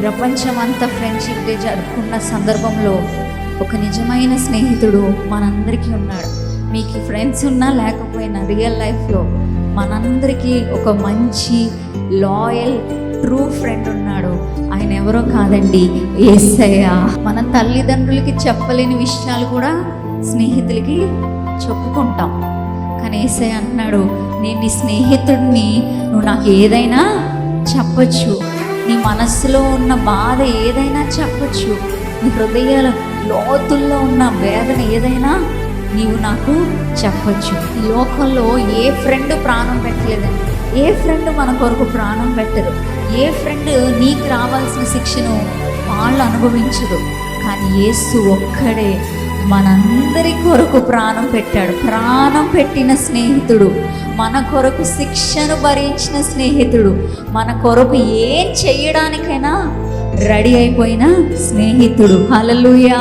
ప్రపంచం అంతా friendship day జరుపుకున్న సందర్భంలో ఒక నిజమైన స్నేహితుడు మనందరికీ ఉన్నాడు. మీకు ఫ్రెండ్స్ ఉన్నా లేకపోయినా రియల్ లైఫ్లో మనందరికీ ఒక మంచి లాయల్ ట్రూ ఫ్రెండ్ ఉన్నాడు. ఆయన ఎవరో కాదండి, యేసయ్య. మన తల్లిదండ్రులకి చెప్పలేని విషయాలు కూడా స్నేహితులకి చెప్పుకుంటాం. కానీ యేసయ్య అంటున్నాడు, నేను నీ స్నేహితుడిని, నువ్వు నాకు ఏదైనా చెప్పచ్చు, నీ మనస్సులో ఉన్న బాధ ఏదైనా చెప్పచ్చు, నీ హృదయాల లోతుల్లో ఉన్న వేదన ఏదైనా నీవు నాకు చెప్పచ్చు. ఈ లోకంలో ఏ ఫ్రెండ్ ప్రాణం పెట్టలేదండి, ఏ ఫ్రెండ్ మన కొరకు ప్రాణం పెట్టరు, ఏ ఫ్రెండ్ నీకు రావాల్సిన శిక్షను వాళ్ళు అనుభవించరు. కానీ యేసు ఒక్కడే మనందరి కొరకు ప్రాణం పెట్టాడు. ప్రాణం పెట్టిన స్నేహితుడు, మన కొరకు శిక్షను భరించిన స్నేహితుడు, మన కొరకు ఏం చేయడానికైనా రెడీ అయిపోయిన స్నేహితుడు. హల్లెలూయా.